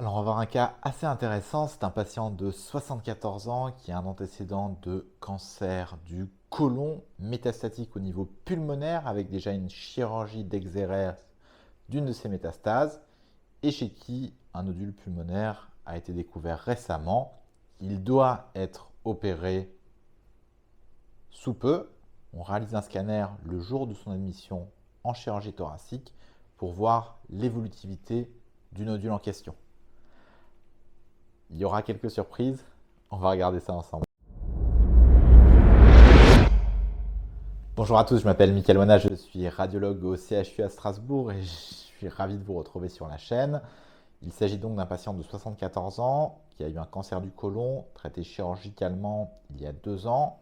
Alors, on va voir un cas assez intéressant. C'est un patient de 74 ans qui a un antécédent de cancer du côlon métastatique au niveau pulmonaire avec déjà une chirurgie d'exérèse d'une de ses métastases et chez qui un nodule pulmonaire a été découvert récemment. Il doit être opéré sous peu. On réalise un scanner le jour de son admission en chirurgie thoracique pour voir l'évolutivité du nodule en question. Il y aura quelques surprises. On va regarder ça ensemble. Bonjour à tous, je m'appelle Mickaël Wona, je suis radiologue au CHU à Strasbourg et je suis ravi de vous retrouver sur la chaîne. Il s'agit donc d'un patient de 74 ans qui a eu un cancer du côlon traité chirurgicalement il y a 2 ans,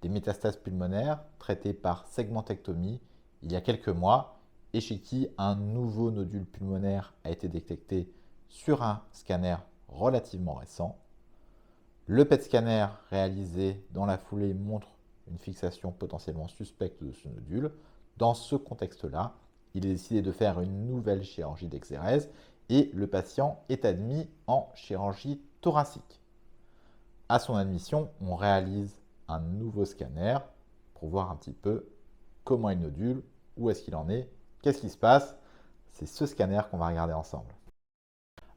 des métastases pulmonaires traitées par segmentectomie il y a quelques mois et chez qui un nouveau nodule pulmonaire a été détecté sur un scanner relativement récent. Le PET scanner réalisé dans la foulée montre une fixation potentiellement suspecte de ce nodule. Dans ce contexte-là, il est décidé de faire une nouvelle chirurgie d'exérèse et le patient est admis en chirurgie thoracique. À son admission, on réalise un nouveau scanner pour voir un petit peu comment est le nodule, où est-ce qu'il en est, qu'est-ce qui se passe. C'est ce scanner qu'on va regarder ensemble.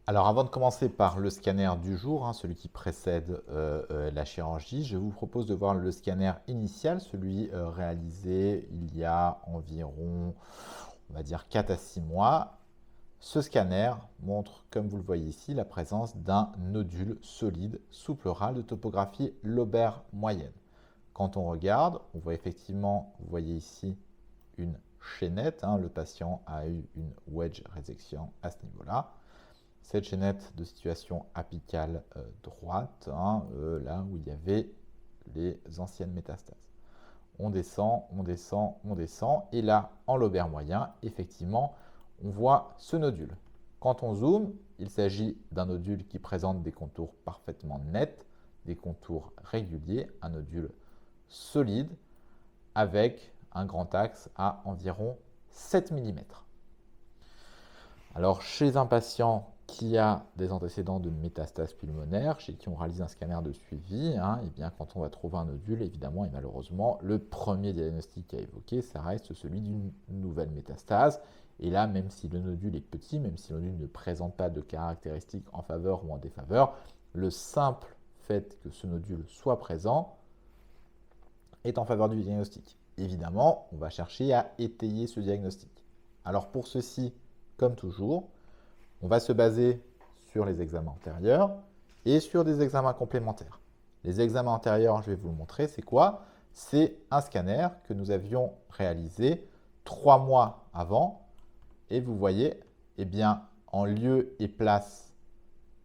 Alors avant de commencer par le scanner du jour, celui qui précède la chirurgie, je vous propose de voir le scanner initial, celui réalisé il y a environ, on va dire 4 à 6 mois. Ce scanner montre, comme vous le voyez ici, la présence d'un nodule solide sous-pleural de topographie lobaire moyenne. Quand on regarde, on voit effectivement, vous voyez ici, une chaînette. Le patient a eu une wedge résection à ce niveau-là. Cette chaînette de situation apicale droite, là où il y avait les anciennes métastases. On descend, on descend, on descend, et là, en lobaire moyen, effectivement, on voit ce nodule. Quand on zoome, il s'agit d'un nodule qui présente des contours parfaitement nets, des contours réguliers, un nodule solide, avec un grand axe à environ 7 mm. Alors, chez un patient qui a des antécédents de métastases pulmonaires, chez qui on réalise un scanner de suivi, et bien quand on va trouver un nodule, évidemment et malheureusement, le premier diagnostic à évoquer, ça reste celui d'une nouvelle métastase. Et là, même si le nodule est petit, même si le nodule ne présente pas de caractéristiques en faveur ou en défaveur, le simple fait que ce nodule soit présent est en faveur du diagnostic. Évidemment, on va chercher à étayer ce diagnostic. Alors pour ceci, comme toujours, on va se baser sur les examens antérieurs et sur des examens complémentaires. Les examens antérieurs, je vais vous le montrer, c'est quoi? C'est un scanner que nous avions réalisé 3 mois avant. Et vous voyez, eh bien, en lieu et place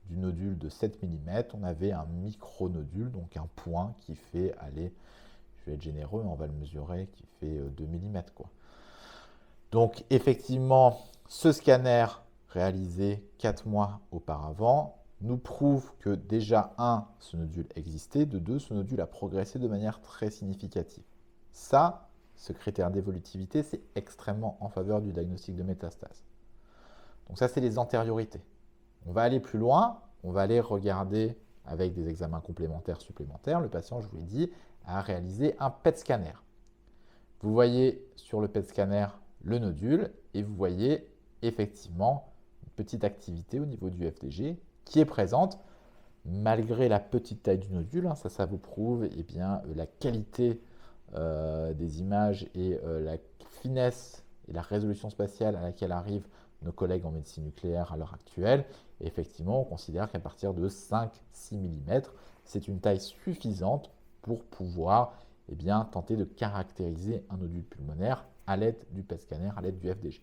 du nodule de 7 mm, on avait un micro-nodule, donc un point qui fait, allez, je vais être généreux, on va le mesurer, qui fait 2 mm, quoi. Donc, effectivement, ce scanner réalisé 4 mois auparavant nous prouve que déjà, 1, ce nodule existait, de 2, ce nodule a progressé de manière très significative. Ça, ce critère d'évolutivité, c'est extrêmement en faveur du diagnostic de métastase. Donc ça, c'est les antériorités. On va aller plus loin, on va aller regarder avec des examens complémentaires supplémentaires. Le patient, je vous l'ai dit, a réalisé un PET scanner. Vous voyez sur le PET scanner le nodule et vous voyez effectivement une petite activité au niveau du FDG qui est présente malgré la petite taille du nodule. Ça vous prouve bien, la qualité des images et la finesse et la résolution spatiale à laquelle arrivent nos collègues en médecine nucléaire à l'heure actuelle. Et effectivement, on considère qu'à partir de 5-6 mm, c'est une taille suffisante pour pouvoir tenter de caractériser un nodule pulmonaire à l'aide du PET scanner, à l'aide du FDG.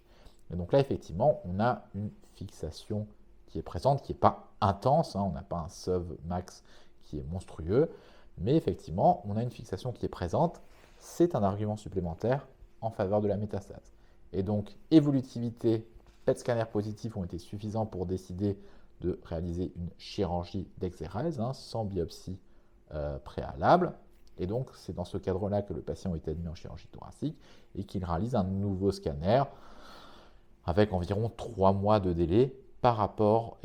Et donc là, effectivement, on a une fixation qui est présente, qui n'est pas intense, on n'a pas un SOV max qui est monstrueux, mais effectivement, on a une fixation qui est présente. C'est un argument supplémentaire en faveur de la métastase. Et donc, évolutivité, PET scanner positif ont été suffisants pour décider de réaliser une chirurgie d'exérèse sans biopsie préalable. Et donc, c'est dans ce cadre-là que le patient est admis en chirurgie thoracique et qu'il réalise un nouveau scanner avec environ 3 mois de délai par rapport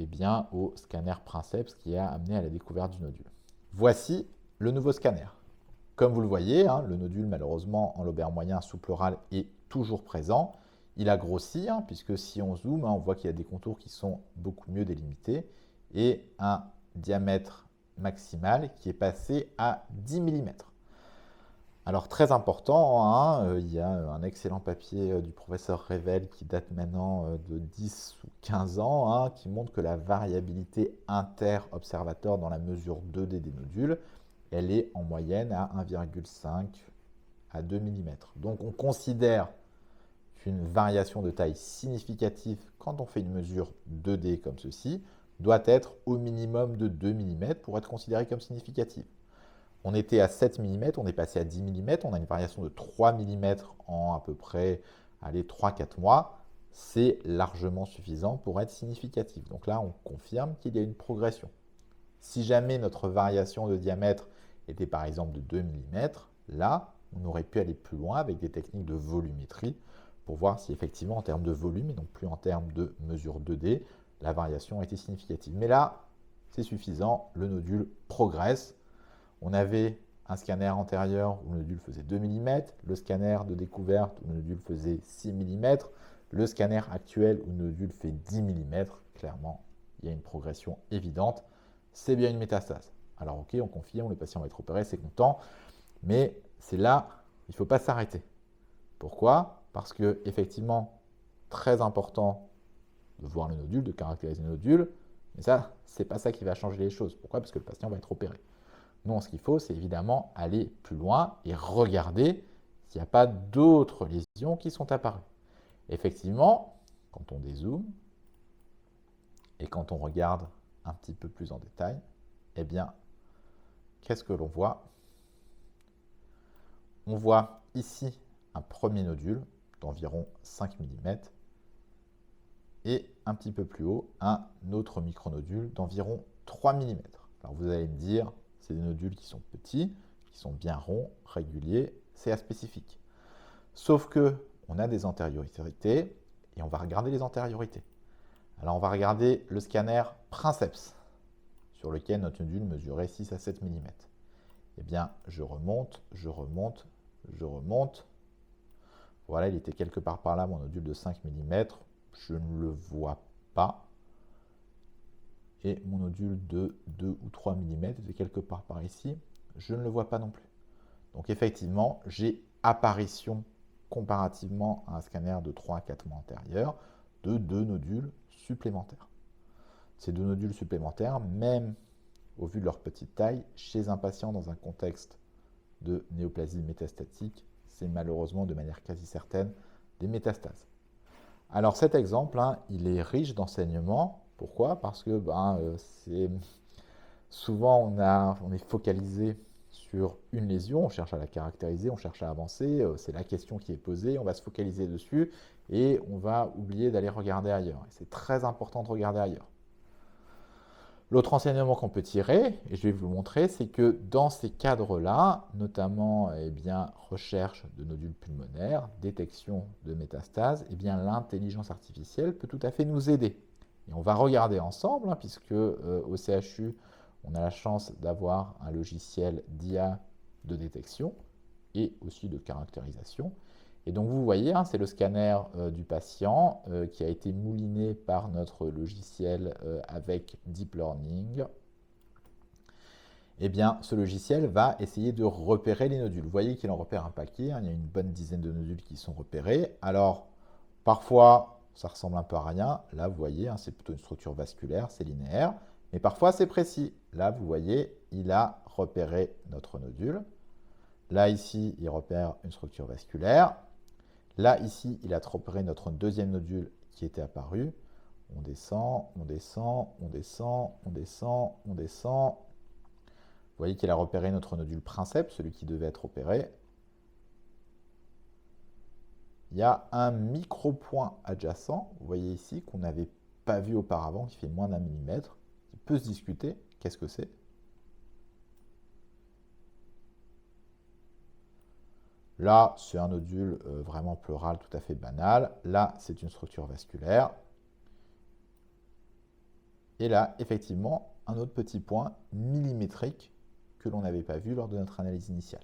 au scanner Princeps qui a amené à la découverte du nodule. Voici le nouveau scanner. Comme vous le voyez, le nodule malheureusement en lobaire moyen sous-pleural est toujours présent. Il a grossi, puisque si on zoome, on voit qu'il y a des contours qui sont beaucoup mieux délimités et un diamètre maximal qui est passé à 10 mm. Alors très important, il y a un excellent papier du professeur Revel qui date maintenant de 10 ou 15 ans, qui montre que la variabilité inter-observateur dans la mesure 2D des nodules, elle est en moyenne à 1,5 à 2 mm. Donc on considère qu'une variation de taille significative quand on fait une mesure 2D comme ceci doit être au minimum de 2 mm pour être considérée comme significative. On était à 7 mm, on est passé à 10 mm, on a une variation de 3 mm en à peu près 3-4 mois. C'est largement suffisant pour être significatif. Donc là, on confirme qu'il y a une progression. Si jamais notre variation de diamètre était par exemple de 2 mm, là, on aurait pu aller plus loin avec des techniques de volumétrie pour voir si effectivement en termes de volume et non plus en termes de mesure 2D, la variation était significative. Mais là, c'est suffisant, le nodule progresse. On avait un scanner antérieur où le nodule faisait 2 mm, le scanner de découverte où le nodule faisait 6 mm, le scanner actuel où le nodule fait 10 mm. Clairement, il y a une progression évidente. C'est bien une métastase. Alors ok, on confirme, le patient va être opéré, c'est content, mais c'est là, il ne faut pas s'arrêter. Pourquoi? Parce que effectivement, très important de voir le nodule, de caractériser le nodule, mais ça, c'est pas ça qui va changer les choses. Pourquoi? Parce que le patient va être opéré. Non, ce qu'il faut, c'est évidemment aller plus loin et regarder s'il n'y a pas d'autres lésions qui sont apparues. Effectivement, quand on dézoome et quand on regarde un petit peu plus en détail, eh bien, qu'est-ce que l'on voit? On voit ici un premier nodule d'environ 5 mm et un petit peu plus haut, un autre micronodule d'environ 3 mm. Alors vous allez me dire, c'est des nodules qui sont petits, qui sont bien ronds, réguliers, c'est aspécifique. Sauf que on a des antériorités et on va regarder les antériorités. Alors on va regarder le scanner Princeps, sur lequel notre nodule mesurait 6 à 7 mm. Eh bien, je remonte. Voilà, il était quelque part par là, mon nodule de 5 mm. Je ne le vois pas. Et mon nodule de 2 ou 3 mm était quelque part par ici. Je ne le vois pas non plus. Donc effectivement, j'ai apparition comparativement à un scanner de 3 à 4 mois antérieur de 2 nodules supplémentaires. Ces 2 nodules supplémentaires, même au vu de leur petite taille, chez un patient dans un contexte de néoplasie métastatique, c'est malheureusement de manière quasi certaine des métastases. Alors cet exemple, il est riche d'enseignements. Pourquoi? Parce que souvent on est focalisé sur une lésion, on cherche à la caractériser, on cherche à avancer, c'est la question qui est posée, on va se focaliser dessus et on va oublier d'aller regarder ailleurs. C'est très important de regarder ailleurs. L'autre enseignement qu'on peut tirer, et je vais vous le montrer, c'est que dans ces cadres-là, notamment recherche de nodules pulmonaires, détection de métastases, l'intelligence artificielle peut tout à fait nous aider. Et on va regarder ensemble, puisque au CHU, on a la chance d'avoir un logiciel d'IA de détection et aussi de caractérisation. Et donc vous voyez, c'est le scanner du patient qui a été mouliné par notre logiciel avec Deep Learning. Eh bien, ce logiciel va essayer de repérer les nodules. Vous voyez qu'il en repère un paquet, il y a une bonne dizaine de nodules qui sont repérés. Alors, parfois, ça ressemble un peu à rien. Là, vous voyez, c'est plutôt une structure vasculaire, c'est linéaire. Mais parfois, c'est précis. Là, vous voyez, il a repéré notre nodule. Là, ici, il repère une structure vasculaire. Là, ici, il a repéré notre deuxième nodule qui était apparu. On descend. Vous voyez qu'il a repéré notre nodule Princeps, celui qui devait être opéré. Il y a un micro-point adjacent, vous voyez ici, qu'on n'avait pas vu auparavant, qui fait moins d'1 mm, qui peut se discuter. Qu'est-ce que c'est? Là, c'est un nodule vraiment pleural tout à fait banal. Là, c'est une structure vasculaire. Et là, effectivement, un autre petit point millimétrique que l'on n'avait pas vu lors de notre analyse initiale.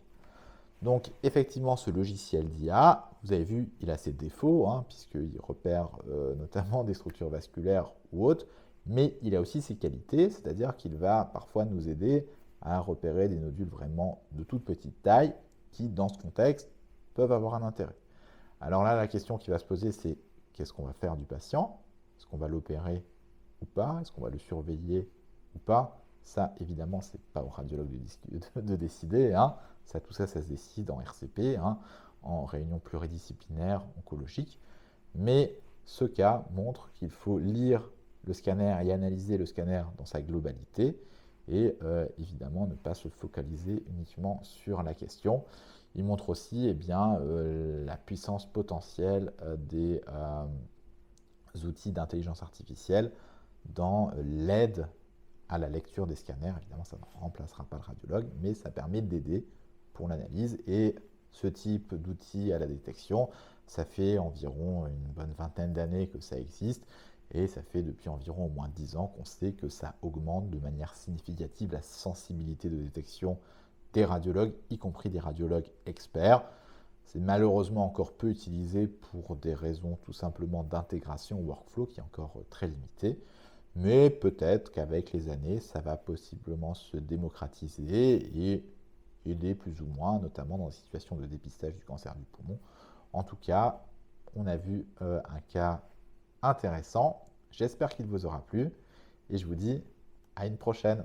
Donc, effectivement, ce logiciel d'IA, vous avez vu, il a ses défauts, hein, puisqu'il repère notamment des structures vasculaires ou autres, mais il a aussi ses qualités, c'est-à-dire qu'il va parfois nous aider à repérer des nodules vraiment de toute petite taille qui, dans ce contexte, peuvent avoir un intérêt. Alors là, la question qui va se poser, c'est qu'est-ce qu'on va faire du patient? Est-ce qu'on va l'opérer ou pas? Est-ce qu'on va le surveiller ou pas? Ça, évidemment, ce n'est pas au radiologue de décider. Hein. Tout ça, ça se décide en RCP, hein, en réunion pluridisciplinaire oncologique. Mais ce cas montre qu'il faut lire le scanner et analyser le scanner dans sa globalité et évidemment ne pas se focaliser uniquement sur la question. Il montre aussi la puissance potentielle des outils d'intelligence artificielle dans l'aide à la lecture des scanners. Évidemment, ça ne remplacera pas le radiologue, mais ça permet d'aider pour l'analyse. Et ce type d'outils à la détection, ça fait environ une bonne vingtaine d'années que ça existe. Et ça fait depuis environ au moins 10 ans qu'on sait que ça augmente de manière significative la sensibilité de détection des radiologues, y compris des radiologues experts. C'est malheureusement encore peu utilisé pour des raisons tout simplement d'intégration workflow qui est encore très limitée. Mais peut-être qu'avec les années, ça va possiblement se démocratiser et aider plus ou moins, notamment dans les situations de dépistage du cancer du poumon. En tout cas, on a vu un cas intéressant. J'espère qu'il vous aura plu et je vous dis à une prochaine.